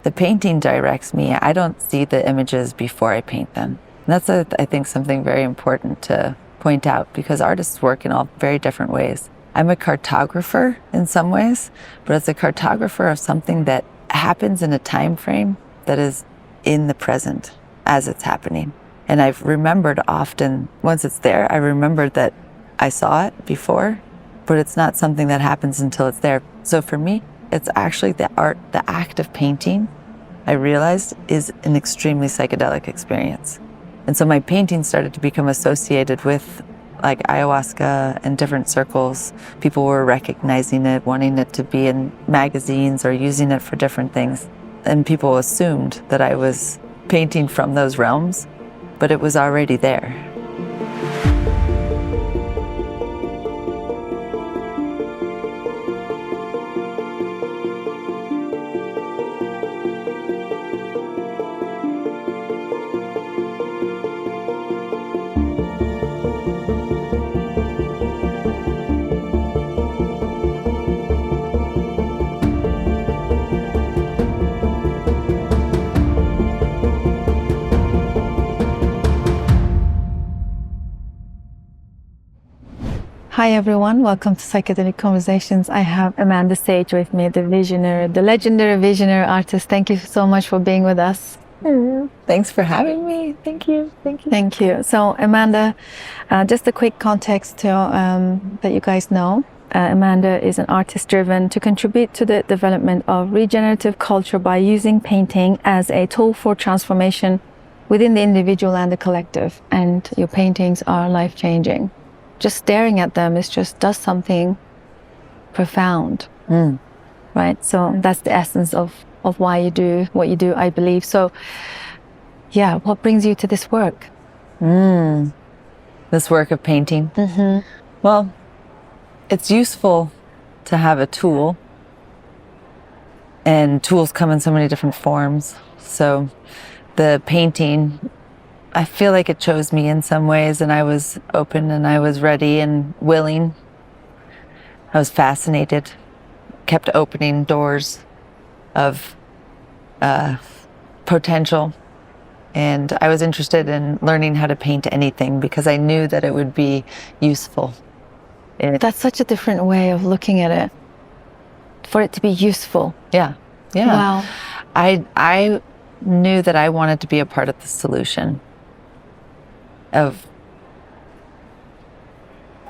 the painting directs me. I don't see the images before I paint them. And that's, I think, something very important to point out, because artists work in all very different ways. I'm a cartographer in some ways, but it's a cartographer of something that happens in a time frame that is in the present as it's happening. And I've remembered often, once it's there, I remembered that I saw it before, but it's not something that happens until it's there. So for me, it's actually the act of painting, I realized, is an extremely psychedelic experience. And so my painting started to become associated with like ayahuasca and different circles. People were recognizing it, wanting it to be in magazines or using it for different things. And people assumed that I was painting from those realms, but it was already there. Hi everyone, welcome to Psychedelic Conversations. I have Amanda Sage with me, the visionary, the legendary visionary artist. Thank you so much for being with us. Thanks for having me. Thank you. Thank you. Thank you. So Amanda, just a quick context to, that you guys know. Amanda is an artist driven to contribute to the development of regenerative culture by using painting as a tool for transformation within the individual and the collective. And your paintings are life-changing. Just staring at them does something profound, right? So that's the essence of why you do what you do, I believe. So yeah, what brings you to this work? This work of painting? Well, it's useful to have a tool, and tools come in so many different forms. So the painting, I feel like it chose me in some ways, and I was open and I was ready and willing. I was fascinated, kept opening doors of potential. And I was interested in learning how to paint anything because I knew that it would be useful. That's such a different way of looking at it. For it to be useful. Yeah. Wow. I knew that I wanted to be a part of the solution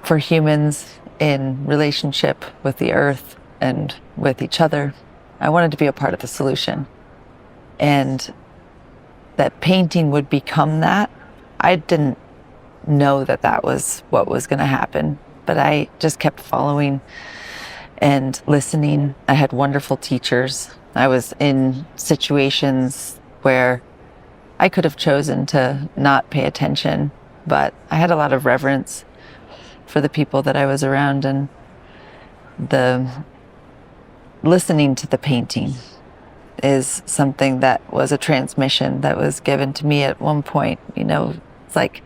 for humans in relationship with the earth and with each other. I wanted to be a part of the solution, and that painting would become that. I didn't know that that was what was going to happen, but I just kept following and listening. I had wonderful teachers. I was in situations where I could have chosen to not pay attention, but I had a lot of reverence for the people that I was around, and the listening to the painting is something that was a transmission that was given to me at one point. You know, it's like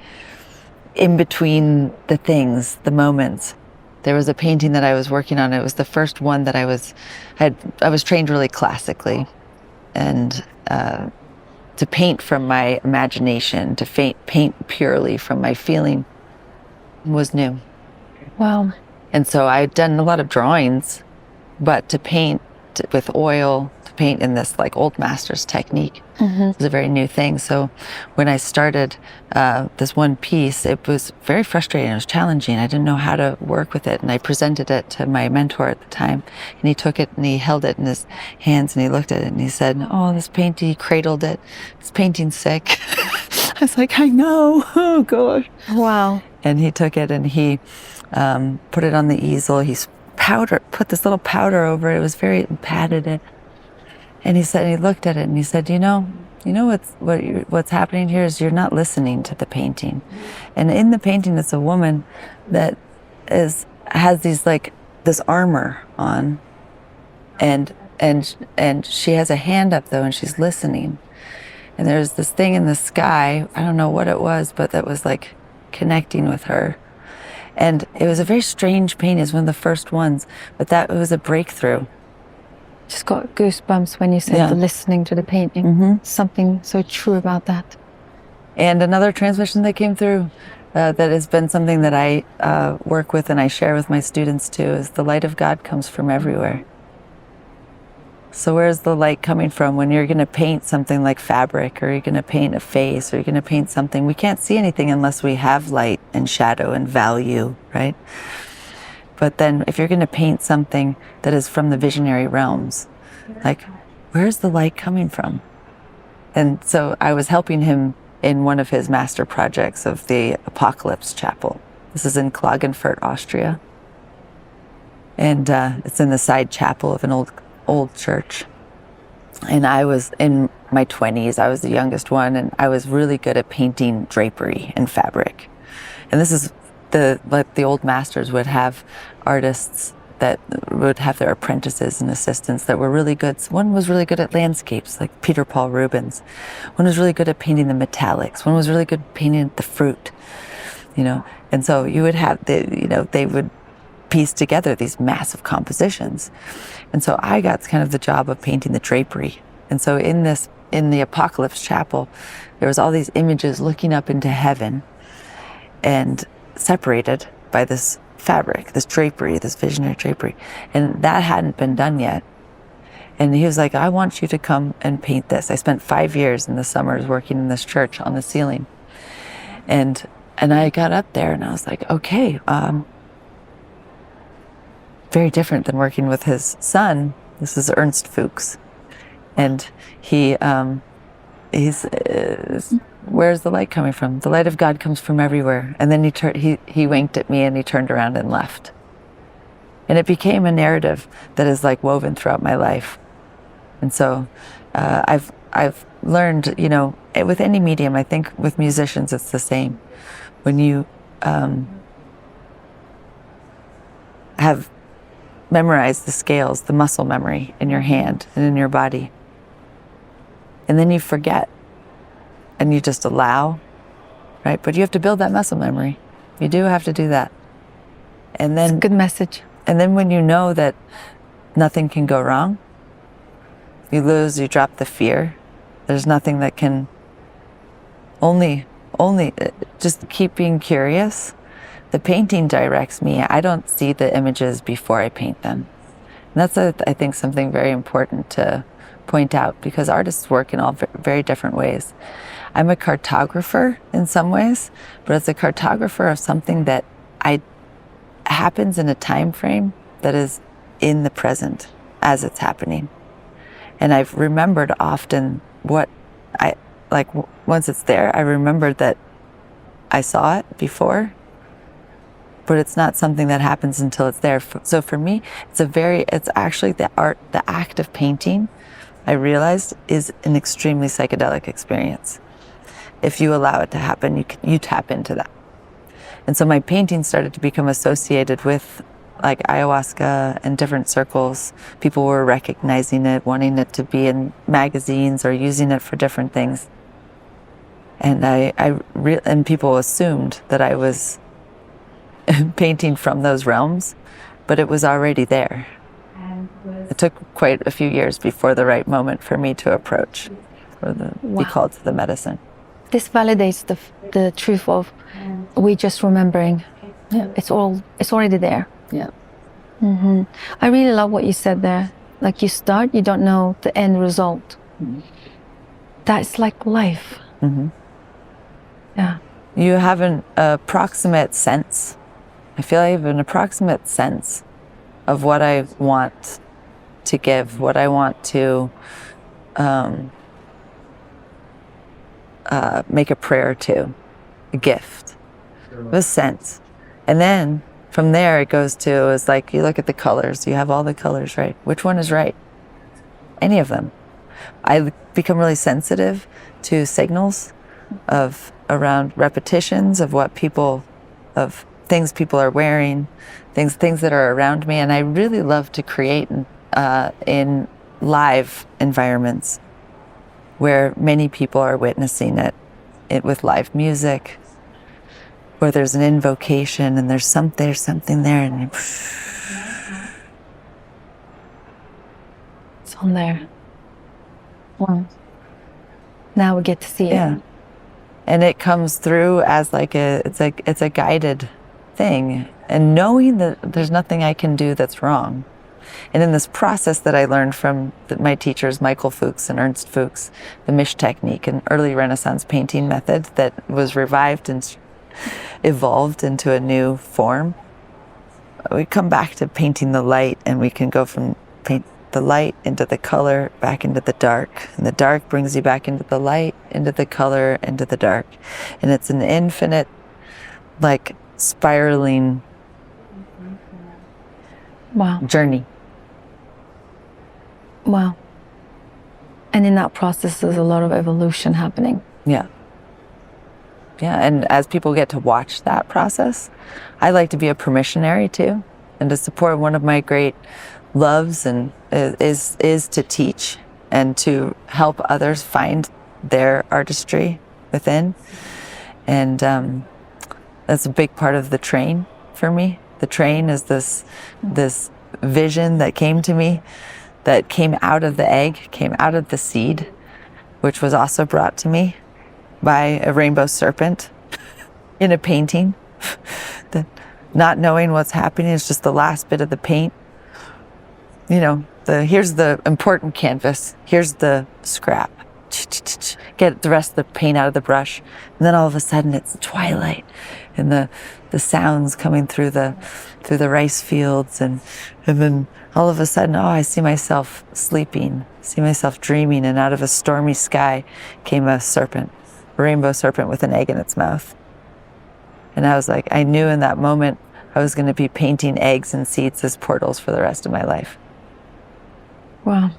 in between the things, the moments. There was a painting that I was working on. It was the first one that I was trained really classically, and to paint from my imagination, to paint purely from my feeling was new. Wow. And so I'd done a lot of drawings, but to paint with oil, to paint in this like old master's technique was a very new thing. So when I started this one piece, it was very frustrating. It was challenging. I didn't know how to work with it. And I presented it to my mentor at the time, and he took it and he held it in his hands and he looked at it and he said, "Oh, this painting," he cradled it, "this painting's sick." I was like, "I know, oh gosh." Wow. And he took it and he put it on the easel. He's put this little powder over it. It was very, patted it. And he said, he looked at it and he said, you know what's happening here is you're not listening to the painting. And in the painting, it's a woman that has these like this armor on, and she has a hand up though, and she's listening. And there's this thing in the sky, I don't know what it was, but that was like connecting with her. And it was a very strange painting. It was one of the first ones, but it was a breakthrough. Just got goosebumps when you said Yeah. the listening to the painting. Something so true about that. And another transmission that came through that has been something that I work with and I share with my students too is the light of God comes from everywhere. So where's the light coming from when you're going to paint something like fabric, or you're going to paint a face, or you're going to paint something? We can't see anything unless we have light and shadow and value, right? But then if you're going to paint something that is from the visionary realms, like, where's the light coming from? And so I was helping him in one of his master projects of the Apocalypse Chapel. This is in Klagenfurt, Austria. And it's in the side chapel of an old church. And I was in my 20s, I was the youngest one, and I was really good at painting drapery and fabric. And this is like the old masters would have artists that would have their apprentices and assistants that were really good. One was really good at landscapes, like Peter Paul Rubens. One was really good at painting the metallics. One was really good at painting the fruit, you know. And so you would have they would piece together these massive compositions. And so I got kind of the job of painting the drapery. And so in the Apocalypse Chapel, there was all these images looking up into heaven and separated by this fabric, this drapery, this visionary drapery. And that hadn't been done yet. And he was like, I want you to come and paint this. I spent 5 years in the summers working in this church on the ceiling. And I got up there and I was like, okay, very different than working with his son. This is Ernst Fuchs. And he's where's the light coming from? The light of God comes from everywhere. And then he winked at me and he turned around and left. And it became a narrative that is like woven throughout my life. And so I've learned, you know, with any medium, I think with musicians it's the same. When you have memorized the scales, the muscle memory in your hand and in your body, and then you forget and you just allow, right? But you have to build that muscle memory. You do have to do that. And then, it's a good message. And then when you know that nothing can go wrong, you drop the fear. There's nothing that can, only just keep being curious. The painting directs me. I don't see the images before I paint them. And that's, I think, something very important to point out, because artists work in all very different ways. I'm a cartographer in some ways, but it's a cartographer of something that happens in a time frame that is in the present as it's happening. And I've remembered often what once it's there, I remembered that I saw it before, but it's not something that happens until it's there. So for me, it's actually the act of painting, I realized, is an extremely psychedelic experience. If you allow it to happen, you tap into that. And so my painting started to become associated with like ayahuasca and different circles. People were recognizing it, wanting it to be in magazines or using it for different things. And and people assumed that I was painting from those realms, but it was already there. It took quite a few years before the right moment for me to approach, or be called to the medicine. This validates the truth of we just remembering. Yeah. It's already there. Yeah. Mm-hmm. I really love what you said there. Like, you start, you don't know the end result. Mm-hmm. That's like life. Mm-hmm. Yeah. You have an approximate sense. I feel I have an approximate sense of what I want to give, what I want to make a prayer to, a gift, a sense. And then from there it goes to, it's like you look at the colors, you have all the colors, right? Which one is right? Any of them. I become really sensitive to signals around repetitions of of things people are wearing, things that are around me. And I really love to create in live environments where many people are witnessing it with live music, where there's an invocation and there's something there, and it's on there. Wow. Now we get to see it. Yeah. And it comes through as like it's a guided thing. And knowing that there's nothing I can do that's wrong. And in this process that I learned from my teachers, Michael Fuchs and Ernst Fuchs, the Mish technique, an early Renaissance painting method that was revived and evolved into a new form, we come back to painting the light, and we can go from paint the light into the color, back into the dark. And the dark brings you back into the light, into the color, into the dark. And it's an infinite, like, spiraling Wow. journey. Wow. And in that process, there's a lot of evolution happening. Yeah. Yeah, and as people get to watch that process, I like to be a permissionary too, and to support. One of my great loves and is to teach and to help others find their artistry within. And that's a big part of the train for me. The train is this vision that came to me, that came out of the egg, came out of the seed, which was also brought to me by a rainbow serpent in a painting. That not knowing what's happening is just the last bit of the paint. You know, here's the important canvas, here's the scrap. Get the rest of the paint out of the brush, and then all of a sudden it's twilight, and the sounds coming through the rice fields, and then all of a sudden, oh, I see myself sleeping, see myself dreaming, and out of a stormy sky came a serpent, a rainbow serpent with an egg in its mouth. And I was like, I knew in that moment I was going to be painting eggs and seeds as portals for the rest of my life. Wow.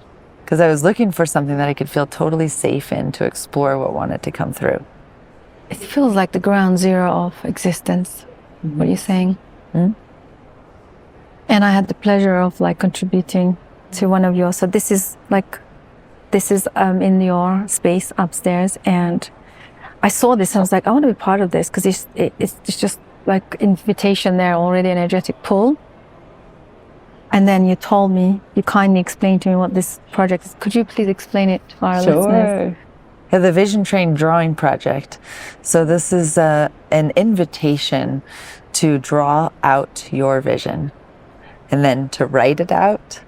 Because I was looking for something that I could feel totally safe in to explore what wanted to come through. It feels like the ground zero of existence. Mm-hmm. What are you saying? Mm-hmm. And I had the pleasure of like contributing to one of yours. So this is in your space upstairs, and I saw this and I was like, I want to be part of this, because it's just like invitation there already, energetic pull. And then you kindly explained to me what this project is. Could you please explain it to our listeners? Yeah, the Vision Train Drawing Project. So this is an invitation to draw out your vision, and then to write it out,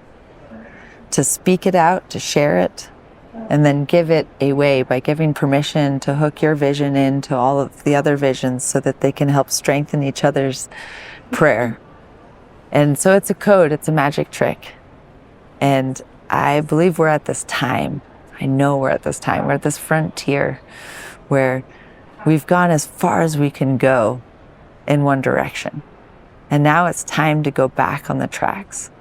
to speak it out, to share it, and then give it away by giving permission to hook your vision into all of the other visions so that they can help strengthen each other's prayer. And so it's a code, it's a magic trick. And I believe we're at this time. I know we're at this time. We're at this frontier where we've gone as far as we can go in one direction. And now it's time to go back on the tracks,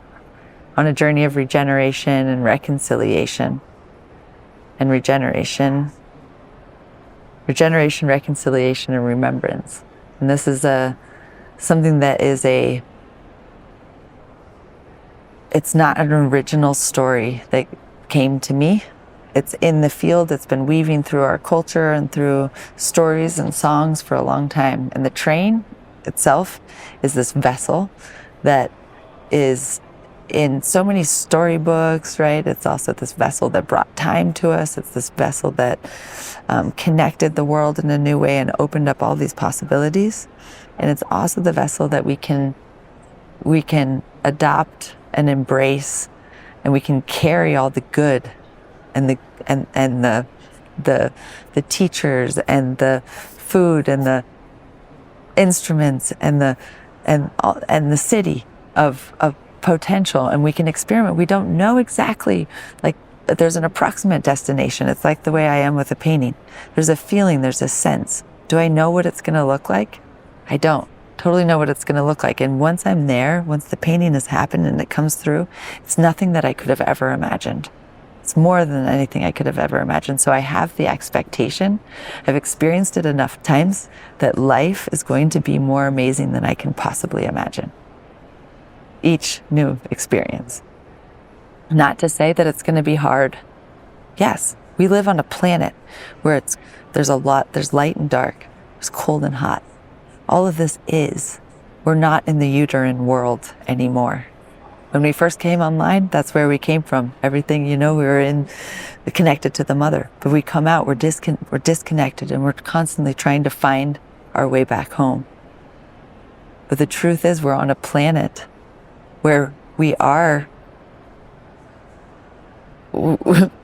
on a journey of regeneration and reconciliation. And regeneration, reconciliation, and remembrance. And this is something that is it's not an original story that came to me. It's in the field. It's been weaving through our culture and through stories and songs for a long time. And the train itself is this vessel that is in so many storybooks, right? It's also this vessel that brought time to us. It's this vessel that connected the world in a new way and opened up all these possibilities. And it's also the vessel that we can adopt and embrace, and we can carry all the good and the teachers and the food and the instruments and the city of potential, and we can experiment. We don't know exactly, like, there's an approximate destination. It's like the way I am with a painting. There's a feeling, there's a sense. Do I know what it's going to look like? I don't totally know what it's going to look like. And once I'm there, once the painting has happened and it comes through, it's nothing that I could have ever imagined. It's more than anything I could have ever imagined. So I have the expectation, I've experienced it enough times, that life is going to be more amazing than I can possibly imagine. Each new experience. Not to say that it's going to be hard. Yes, we live on a planet where there's light and dark, there's cold and hot. All of this we're not in the uterine world anymore. When we first came online, that's where we came from. Everything, we were connected to the mother. But we come out, we're disconnected, and we're constantly trying to find our way back home. But the truth is, we're on a planet where we are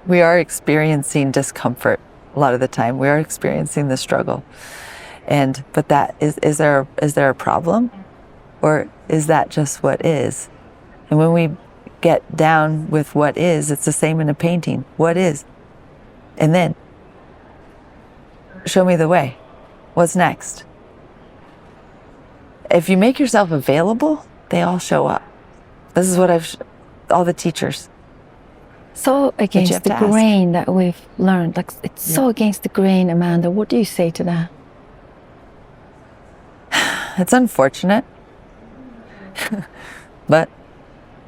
experiencing discomfort a lot of the time. We are experiencing the struggle. But that is there a problem? Or is that just what is? And when we get down with what is, it's the same in a painting. What is? And then, show me the way. What's next? If you make yourself available, they all show up. This is what all the teachers. So against the grain that we've learned, like it's so against the grain, Amanda. What do you say to that? It's unfortunate. But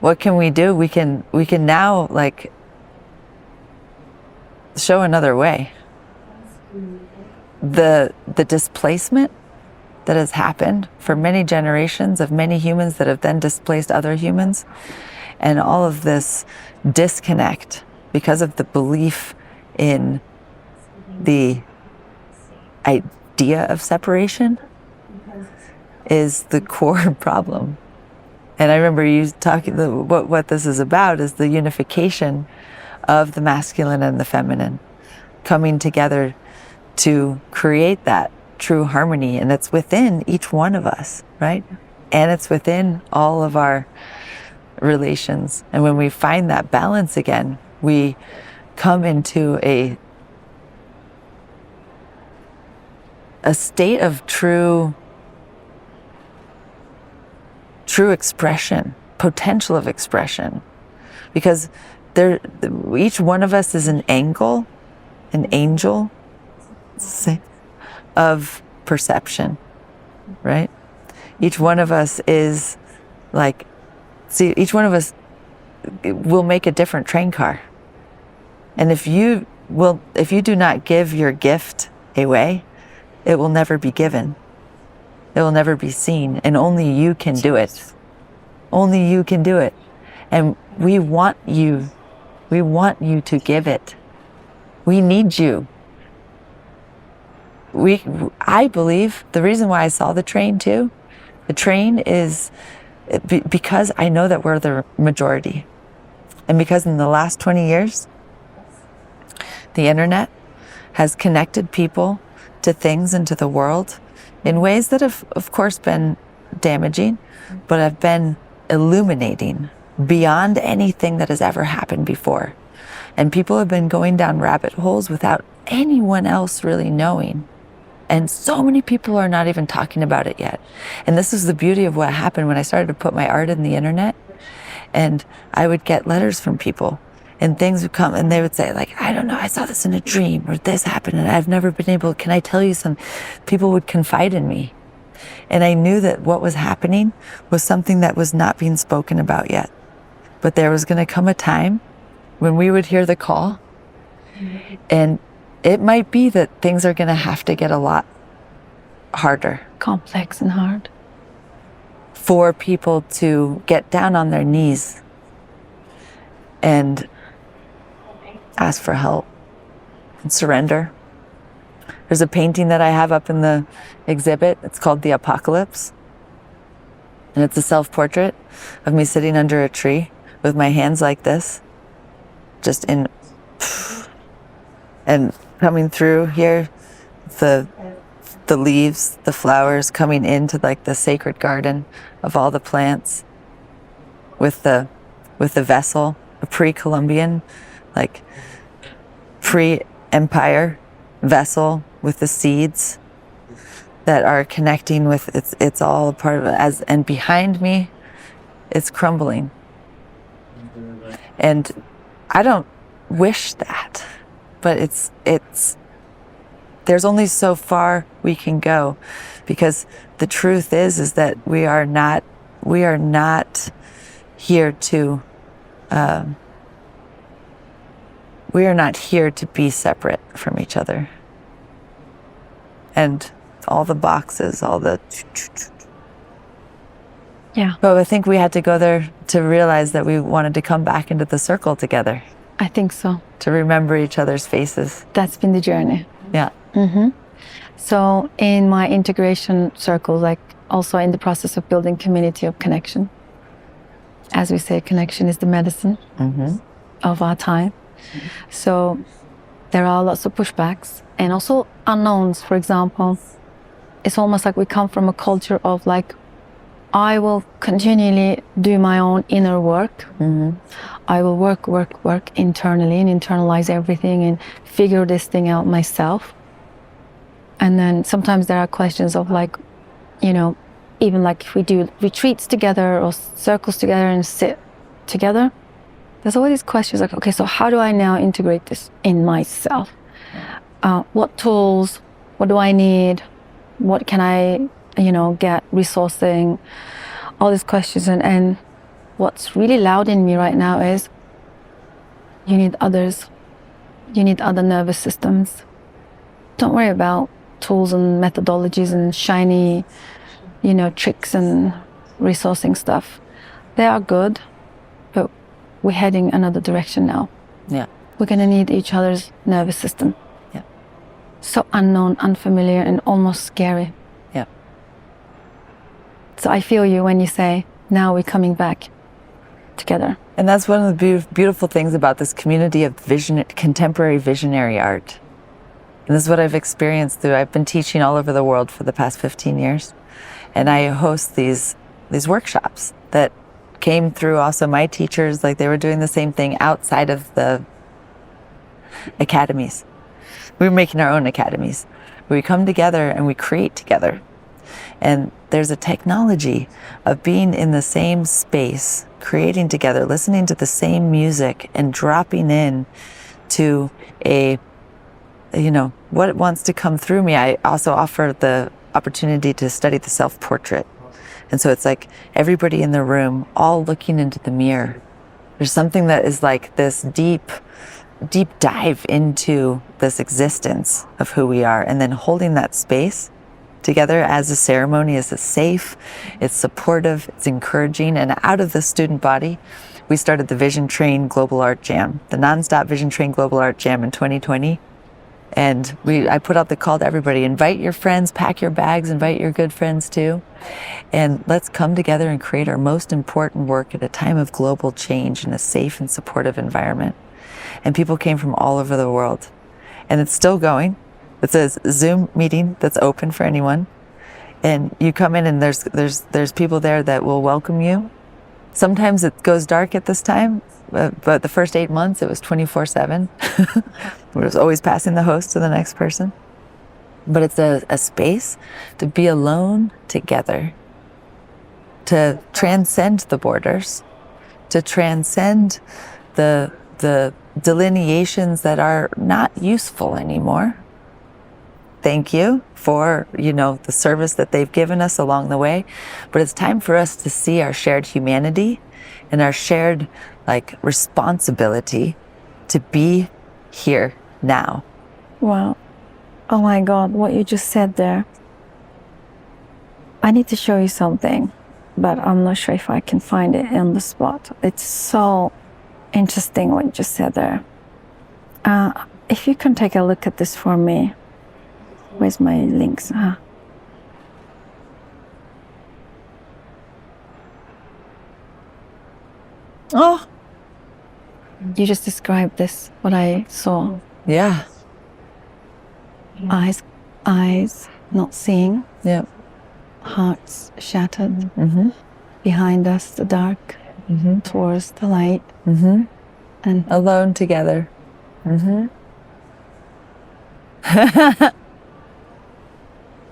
what can we do? We can now show another way. The displacement that has happened for many generations of many humans that have then displaced other humans, and all of this disconnect because of the belief in the idea of separation is the core problem. And I remember you talking, what this is about is the unification of the masculine and the feminine coming together to create that true harmony. And it's within each one of us, right? And it's within all of our relations. And when we find that balance again, we come into a state of true expression, potential of expression, because each one of us is an angel of perception, right? Each one of us is each one of us will make a different train car. And if you do not give your gift away, it will never be given. It will never be seen, and only you can do it. Only you can do it. And we want you to give it. We need you. I believe the reason why I saw the train too, the train is because I know that we're the majority. And because in the last 20 years, the internet has connected people to things and to the world in ways that have, of course, been damaging, but have been illuminating beyond anything that has ever happened before. And people have been going down rabbit holes without anyone else really knowing. And so many people are not even talking about it yet. And this is the beauty of what happened when I started to put my art in the internet. And I would get letters from people, and things would come, and they would say, I don't know, I saw this in a dream, or this happened, and I've never been able, can I tell you some? People would confide in me. And I knew that what was happening was something that was not being spoken about yet. But there was going to come a time when we would hear the call, and it might be that things are going to have to get a lot harder. Complex and hard. For people to get down on their knees and ask for help and surrender. There's a painting that I have up in the exhibit. It's called The Apocalypse. And it's a self-portrait of me sitting under a tree with my hands like this, just in, and coming through here, the leaves, the flowers coming into the sacred garden of all the plants, with the vessel, a pre-Columbian, pre-empire vessel with the seeds that are connecting with it's all a part of it. And behind me, it's crumbling. And I don't wish that, but it's there's only so far we can go, because the truth is that we are not here to be separate from each other. And all the boxes, all the Yeah, But I think we had to go there to realize that we wanted to come back into the circle together, I think so. to remember each other's faces. That's been the journey. Yeah. So in my integration circle, like also in the process of building community of connection, as we say, connection is the medicine of our time. So there are lots of pushbacks and also unknowns. For example, it's almost like we come from a culture of like, I will continually do my own inner work. I will work internally and internalize everything and figure this thing out myself. And then sometimes there are questions of like, you know, even like if we do retreats together or circles together and sit together, there's always these questions like, okay, so how do I now integrate this in myself? What tools, what do I need? What can I, you know, get resourcing, all these questions. And what's really loud in me right now is you need others. You need other nervous systems. Don't worry about tools and methodologies and shiny, you know, tricks and resourcing stuff. They are good, but we're heading another direction now. Yeah. We're gonna need each other's nervous system. Yeah. So unknown, unfamiliar, and almost scary. Yeah. So I feel you when you say, now we're coming back together. And that's one of the beautiful things about this community of contemporary visionary art. And this is what I've experienced through, I've been teaching all over the world for the past 15 years. And I host these workshops that came through also my teachers, like they were doing the same thing outside of the academies. We were making our own academies. We come together and we create together. And there's a technology of being in the same space, creating together, listening to the same music and dropping in to a, you know, what wants to come through me. I also offer the opportunity to study the self-portrait. And so it's like everybody in the room, all looking into the mirror. There's something that is like this deep dive into this existence of who we are, and then holding that space together as a ceremony is safe, it's supportive, it's encouraging. And out of the student body, we started the Vision Train Global Art Jam, the nonstop Vision Train Global Art Jam in 2020. And I put out the call to everybody, invite your friends, pack your bags, invite your good friends too. And let's come together and create our most important work at a time of global change in a safe and supportive environment. And people came from all over the world. And it's still going. It's a Zoom meeting that's open for anyone. And you come in and there's people there that will welcome you. Sometimes it goes dark at this time, but the first 8 months it was 24/7. It was always passing the host to the next person. But it's a space to be alone together, to transcend the borders, to transcend the delineations that are not useful anymore. Thank you for, you know, the service that they've given us along the way. But it's time for us to see our shared humanity and our shared like responsibility to be here now. Wow. Oh my God, what you just said there. I need to show you something, but I'm not sure if I can find it on the spot. It's so interesting what you just said there. If you can take a look at this for me. Where's my links? Oh, you just described this, what I saw. yeah. Eyes not seeing. Yeah. Hearts shattered. Mm-hmm. Behind us, the dark. Mm-hmm. Towards the light. Mm-hmm. And alone together. Mm-hmm.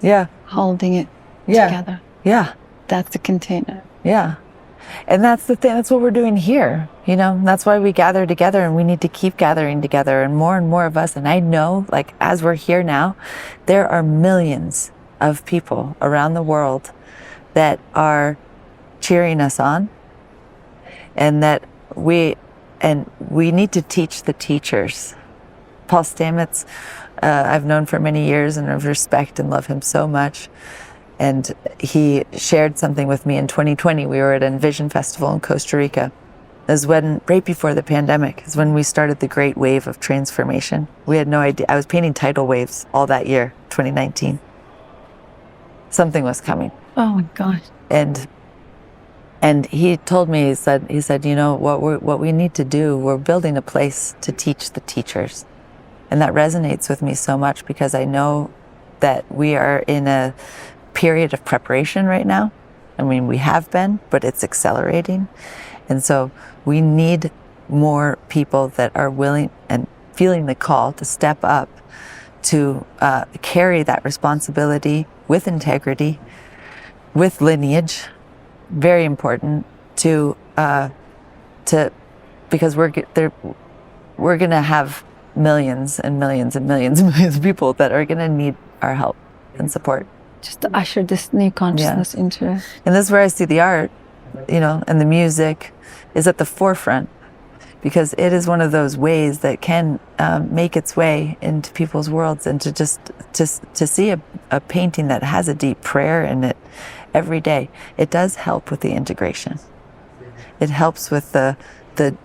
Yeah. Holding it Yeah. together. Yeah. That's the container. Yeah. And that's the thing, that's what we're doing here. You know, that's why we gather together, and we need to keep gathering together, and more of us. And I know, like, as we're here now, there are millions of people around the world that are cheering us on, and that we need to teach the teachers. Paul Stamets, I've known for many years and I respect and love him so much. And he shared something with me in 2020. We were at Envision Festival in Costa Rica. It was when, right before the pandemic, is when we started the great wave of transformation. We had no idea. I was painting tidal waves all that year, 2019. Something was coming. Oh my gosh. And he told me, he said, you know, what we need to do, we're building a place to teach the teachers. And that resonates with me so much, because I know that we are in a period of preparation right now. I mean, we have been, but it's accelerating. And so we need more people that are willing and feeling the call to step up, to carry that responsibility with integrity, with lineage. Very important because we're going to have millions and millions and millions and millions of people that are going to need our help and support. Just to usher this new consciousness into it. And this is where I see the art, you know, and the music is at the forefront, because it is one of those ways that can make its way into people's worlds, and to see a painting that has a deep prayer in it every day, it does help with the integration. It helps with the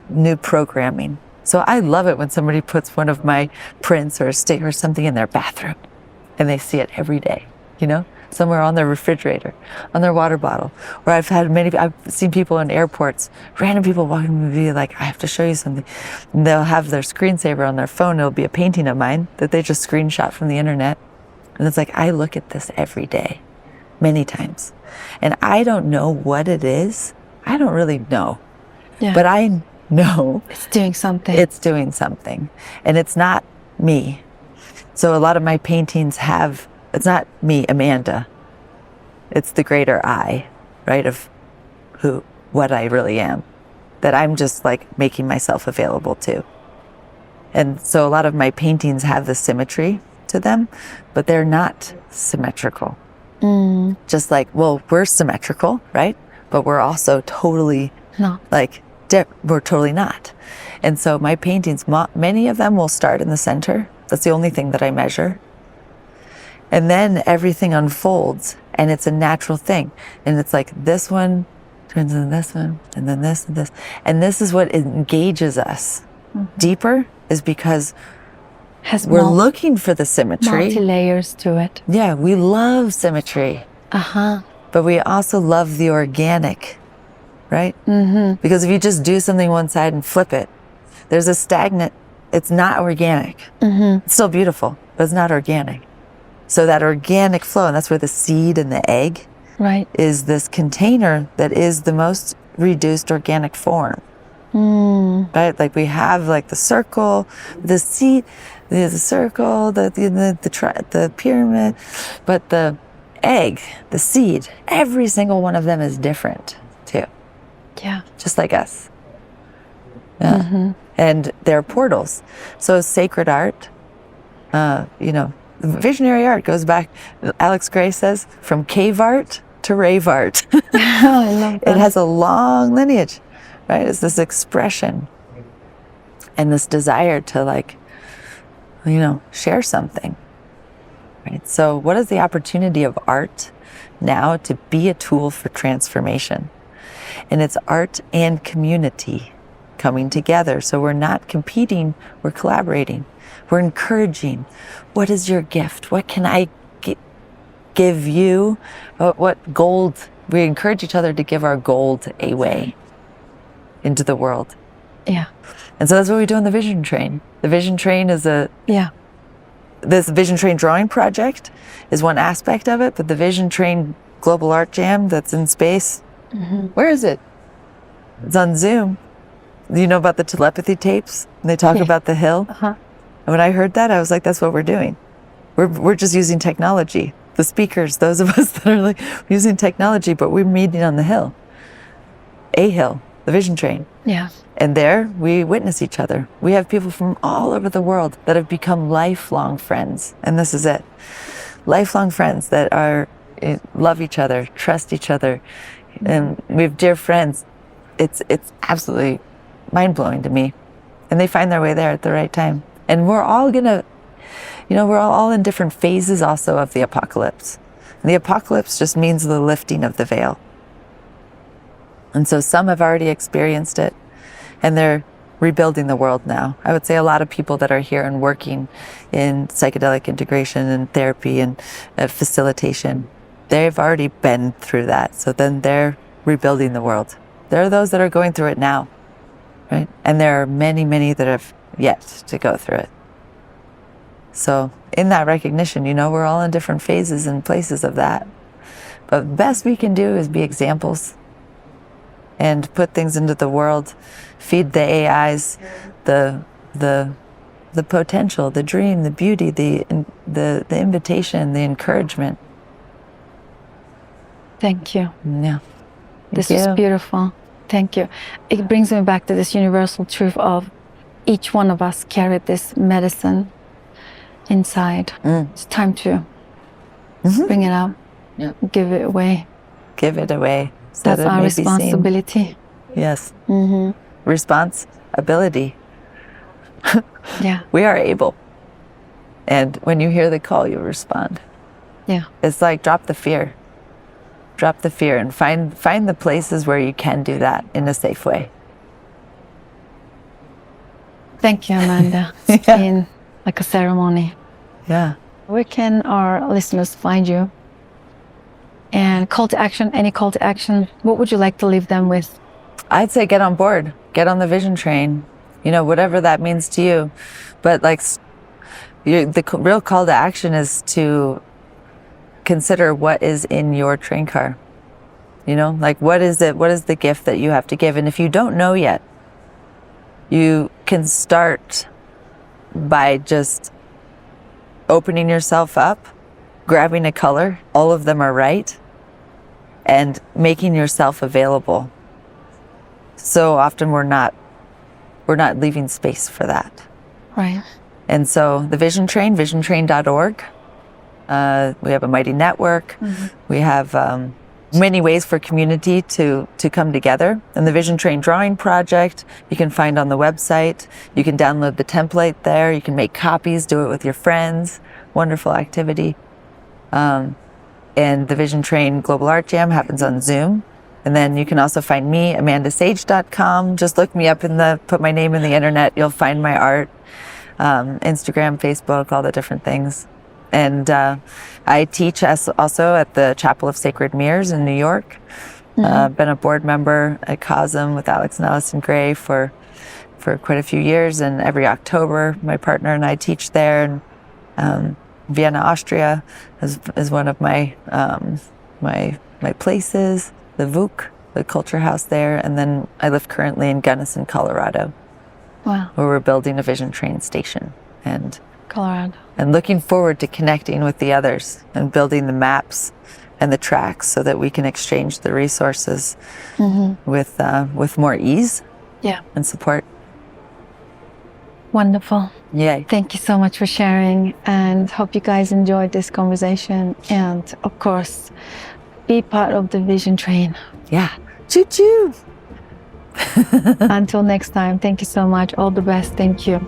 new programming. So I love it when somebody puts one of my prints or a sticker or something in their bathroom, and they see it every day, you know, somewhere on their refrigerator, on their water bottle. Or I've seen people in airports, random people walking with me, like, I have to show you something. And they'll have their screensaver on their phone. It'll be a painting of mine that they just screenshot from the internet. And it's like, I look at this every day, many times. And I don't know what it is. I don't really know. Yeah. But I know it's doing something. It's doing something. And it's not me. So a lot of my paintings it's not me, Amanda. It's the greater I, right, of what I really am, that I'm just like making myself available to. And so a lot of my paintings have the symmetry to them, but they're not symmetrical. Just like, well, we're symmetrical, right? But we're also totally we're totally not. And so my paintings, many of them will start in the center. That's the only thing that I measure. And then everything unfolds, and it's a natural thing. And it's like this one turns into this one, and then this and this. And this is what engages us deeper, is because we're looking for the symmetry. Multi-layers to it. Yeah, we love symmetry. But we also love the organic, right? Because if you just do something one side and flip it, there's a stagnant, it's not organic. It's still beautiful, but it's not organic. So that organic flow, and that's where the seed and the egg is this container that is the most reduced organic form. Right? Like we have like the circle, the seed, the circle, the pyramid, but the egg, the seed, every single one of them is different too. Yeah. Just like us. Yeah. And they're portals. So sacred art, you know, visionary art goes back, Alex Gray says, from cave art to rave art. I love that. It has a long lineage, right? It's this expression and this desire to, like, you know, share something, right? So what is the opportunity of art now to be a tool for transformation? And it's art and community coming together. So we're not competing, we're collaborating. We're encouraging. What is your gift? What can I give you? What gold? We encourage each other to give our gold away into the world. Yeah. And so that's what we do in the Vision Train. The Vision Train is this Vision Train drawing project is one aspect of it, but the Vision Train Global Art Jam that's in space, where is it? It's on Zoom. You know about the telepathy tapes? They talk about the hill. And when I heard that, I was like, that's what we're doing. We're just using technology. The speakers, those of us that are like using technology, but we're meeting on the hill. A hill, the Vision Train. Yeah. And there we witness each other. We have people from all over the world that have become lifelong friends. And this is it. Lifelong friends that love each other, trust each other. And we have dear friends. It's absolutely mind-blowing to me. And they find their way there at the right time. And we're all gonna, you know, we're all in different phases also of the apocalypse. And the apocalypse just means the lifting of the veil. And so some have already experienced it, and they're rebuilding the world now. I would say a lot of people that are here and working in psychedelic integration and therapy and facilitation, they've already been through that. So then they're rebuilding the world. There are those that are going through it now, right? And there are many, many that have yet to go through it. So in that recognition, you know, we're all in different phases and places of that. But the best we can do is be examples and put things into the world, feed the AIs the potential, the dream, the beauty, the invitation, the encouragement. Thank you. Yeah. This is beautiful. Thank you. It brings me back to this universal truth of each one of us carried this medicine inside. It's time to bring it out, give it away. Give it away. So That's our responsibility. Yes. Responsibility. Yeah. We are able. And when you hear the call, you respond. Yeah. It's like drop the fear. Drop the fear and find the places where you can do that in a safe way. Thank you, Amanda. It's been like a ceremony. Yeah. Where can our listeners find you? And call to action, any call to action, what would you like to leave them with? I'd say get on board, get on the vision train, you know, whatever that means to you. But like the real call to action is to consider what is in your train car. You know, like what is the gift that you have to give? And if you don't know yet, you can start by just opening yourself up, grabbing a color, all of them are right, and making yourself available. So often we're not leaving space for that. Right. And so the Vision Train, visiontrain.org. We have a mighty network. We have many ways for community to come together. And the Vision Train Drawing Project, you can find on the website. You can download the template there. You can make copies, do it with your friends. Wonderful activity. And the Vision Train Global Art Jam happens on Zoom. And then you can also find me, amandasage.com. Just look me up put my name in the internet. You'll find my art. Instagram, Facebook, all the different things. And I teach also at the Chapel of Sacred Mirrors in New York. Been a board member at COSM with Alex and Allison Gray for quite a few years. And every October, my partner and I teach there. And Vienna, Austria is one of my places. The VUC, the culture house there. And then I live currently in Gunnison, Colorado. Wow. Where we're building a Vision Train station. Colorado. And looking forward to connecting with the others and building the maps and the tracks so that we can exchange the resources with more ease and support. Wonderful. Yay. Thank you so much for sharing, and hope you guys enjoyed this conversation. And of course, be part of the Vision Train. Yeah. Choo-choo. Until next time, thank you so much. All the best. Thank you.